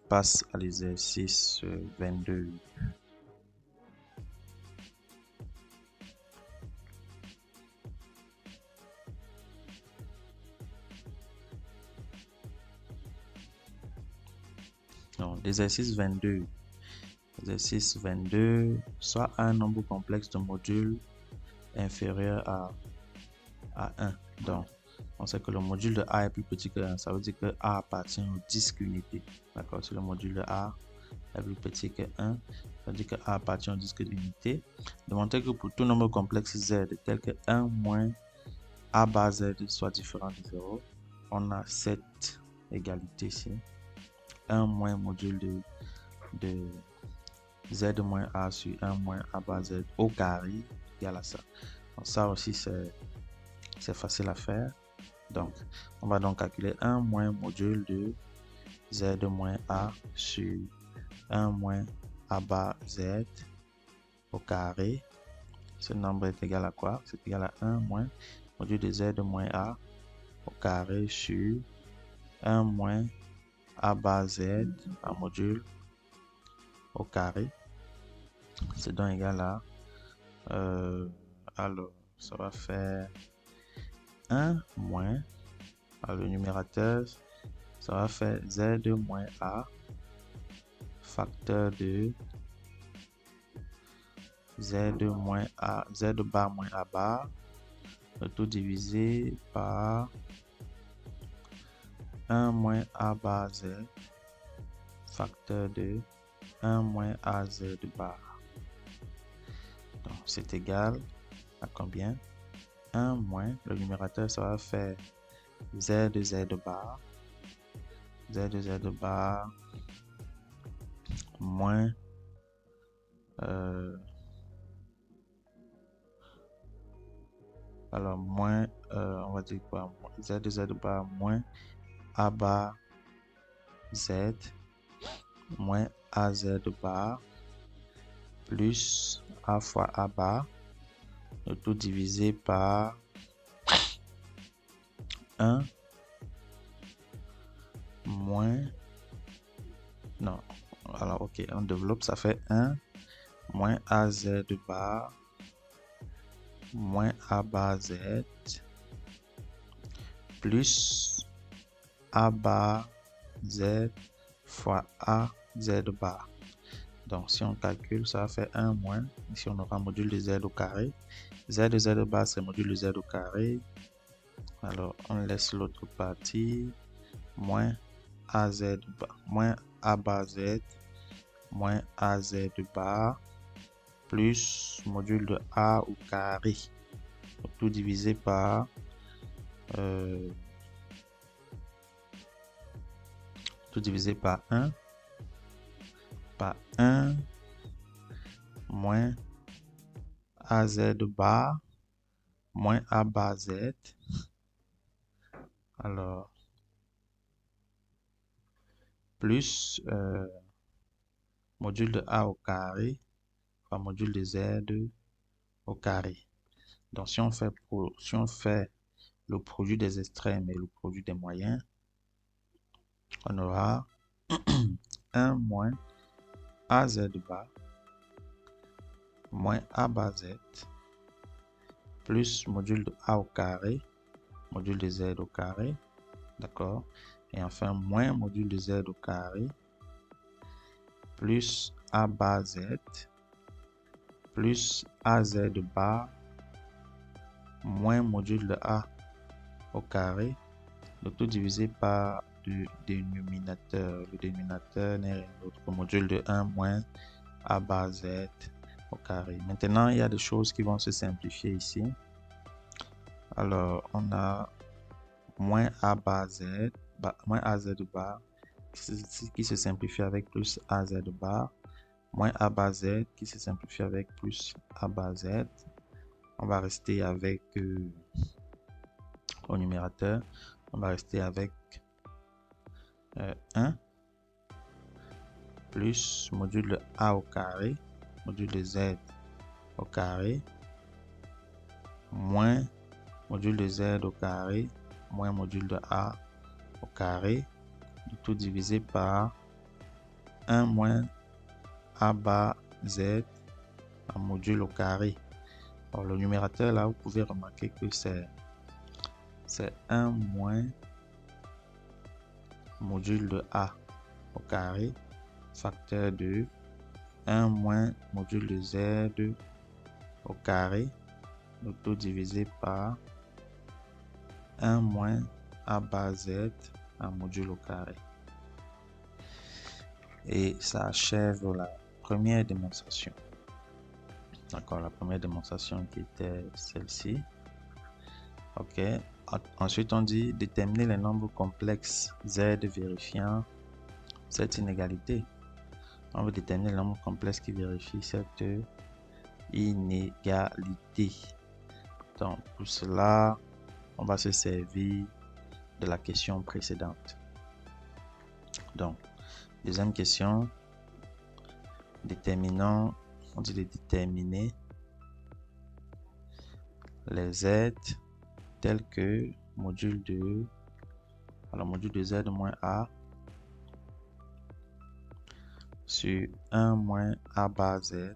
passe à l'exercice 22. Donc, l'exercice 22. Exercice 22, soit un nombre complexe de modules inférieur à 1. Donc, on sait que le module de A est plus petit que 1. Ça veut dire que A appartient au disque unité. D'accord? Si le module de A est plus petit que 1, ça veut dire que A appartient au disque unité. Démontrer que pour tout nombre complexe Z, tel que 1 moins A bar Z soit différent de 0, on a cette égalité ici. 1 moins module de Z moins A sur 1 moins A bar Z au carré égale à ça. Donc ça aussi, c'est facile à faire. Donc, on va donc calculer 1 moins module de Z moins A sur 1 moins A bar Z au carré. Ce nombre est égal à quoi? C'est égal à 1 moins module de Z moins A au carré sur 1 moins A bar Z en module au carré. C'est donc égal à alors ça va faire 1 moins, alors le numérateur ça va faire Z moins A facteur de Z moins A, Z bar moins A bar, le tout divisé par 1 moins A bar Z facteur de 1 moins AZ bar. Donc c'est égal à combien? 1 moins, le numérateur ça va faire Z bar, Z bar moins alors moins on va dire quoi? Z bar moins A bar Z moins AZ bar plus A fois A bar, le tout divisé par 1 moins, non, alors ok, on développe, ça fait 1 moins AZ bar moins A bar Z plus A bar Z fois A Z bar. Donc si on calcule, ça va faire 1 moins, ici on aura module de Z au carré. Z bar c'est module de Z au carré. Alors on laisse l'autre partie, moins AZ bar, moins A bar Z moins AZ bar plus module de A au carré, tout divisé par tout divisé par 1 moins AZ bar moins A bar Z, alors plus module de A au carré fois module de Z au carré. Donc si on fait le produit des extrêmes et le produit des moyens, on aura 1 moins AZ bar moins A bar Z plus module de A au carré, module de Z au carré, d'accord, et enfin moins module de Z au carré plus A bar Z plus AZ bar moins module de A au carré, le tout divisé par le dénominateur. Le dénominateur n'est rien d'autre que module de 1 moins A bar Z au carré. Maintenant, il y a des choses qui vont se simplifier ici. Alors, on a moins A bar Z, moins AZ bar, qui se simplifie avec plus AZ bar, moins A bar Z, qui se simplifie avec plus A bar Z. On va rester avec au numérateur, on va rester avec 1 plus module de A au carré, module de Z au carré, moins module de Z au carré, moins module de A au carré, tout divisé par 1 moins A bar Z en module au carré. Alors, le numérateur, là, vous pouvez remarquer que c'est 1 moins module de A au carré, facteur de 1 moins module de Z au carré, le tout divisé par 1 moins A bar Z en module au carré. Et ça achève la première démonstration. D'accord, la première démonstration qui était celle-ci. Ok. Ensuite, on dit déterminer les nombres complexes Z vérifiant cette inégalité. On veut déterminer les nombres complexes qui vérifient cette inégalité. Donc, pour cela, on va se servir de la question précédente. Donc, deuxième question, déterminant, on dit de déterminer les Z tels que module de, alors module de Z moins A sur 1 moins A bar Z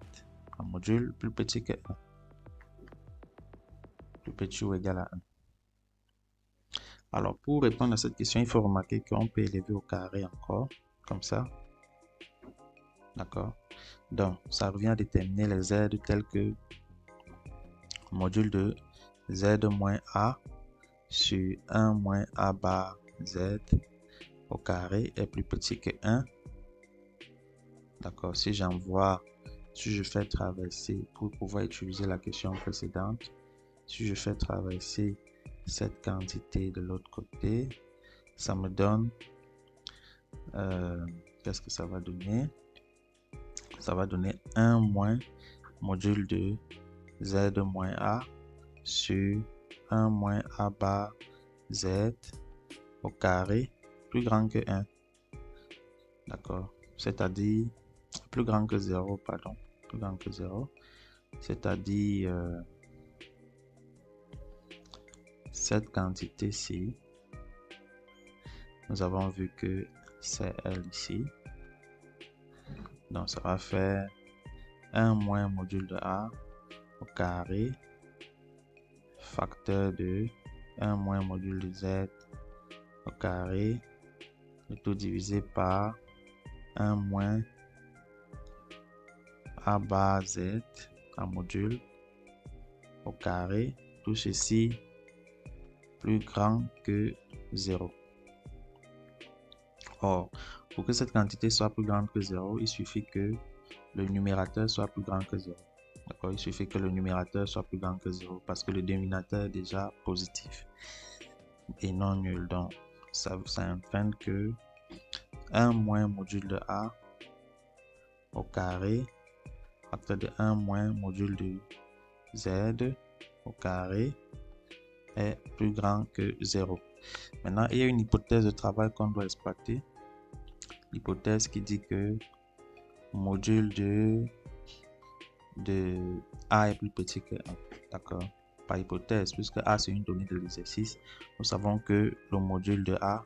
en module plus petit que 1, plus petit ou égal à 1. Alors, pour répondre à cette question, il faut remarquer qu'on peut élever au carré encore, comme ça. D'accord? Donc, ça revient à déterminer les Z tels que module de Z moins A sur 1 moins A bar Z au carré est plus petit que 1. D'accord? Si je fais traverser, pour pouvoir utiliser la question précédente, si je fais traverser cette quantité de l'autre côté, ça me donne, qu'est-ce que ça va donner? Ça va donner 1 moins module de Z moins A sur 1 moins A bar Z au carré plus grand que 1. D'accord? C'est-à-dire plus grand que 0, pardon. Plus grand que 0. C'est-à-dire cette quantité-ci, nous avons vu que c'est elle ici. Donc, ça va faire 1 moins module de A au carré, facteur de 1 moins module de Z au carré, le tout divisé par 1 moins A bar Z en module au carré, tout ceci plus grand que 0. Or, pour que cette quantité soit plus grande que 0, il suffit que le numérateur soit plus grand que 0. D'accord? Il suffit que le numérateur soit plus grand que 0 parce que le dénominateur est déjà positif et non nul. Donc, ça entraîne que 1 moins module de A au carré, facteur de 1 moins module de Z au carré est plus grand que 0. Maintenant, il y a une hypothèse de travail qu'on doit exploiter. L'hypothèse qui dit que module de A est plus petit que 1. D'accord? Par hypothèse, puisque A c'est une donnée de l'exercice, nous savons que le module de A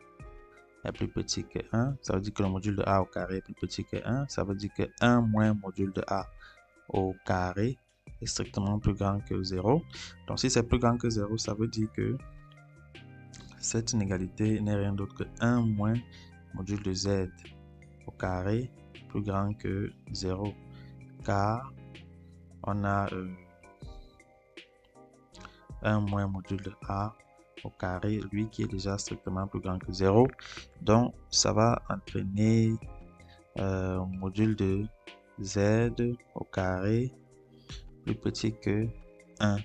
est plus petit que 1. Ça veut dire que le module de A au carré est plus petit que 1. Ça veut dire que 1 moins module de A au carré est strictement plus grand que 0. Donc, si c'est plus grand que 0, ça veut dire que cette inégalité n'est rien d'autre que 1 moins module de Z au carré plus grand que 0. Car on a 1 moins module de A au carré, lui qui est déjà strictement plus grand que 0. Donc, ça va entraîner module de Z au carré plus petit que 1.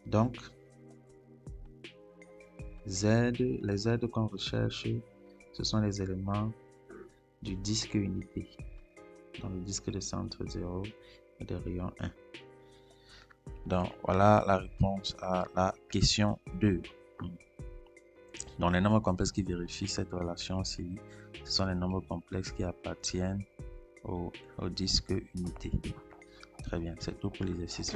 Donc, les Z qu'on recherche, ce sont les éléments du disque unité. Dans le disque de centre 0 et de rayon 1. Donc, voilà la réponse à la question 2. Donc, les nombres complexes qui vérifient cette relation-ci, ce sont les nombres complexes qui appartiennent au disque unité. Très bien, c'est tout pour l'exercice.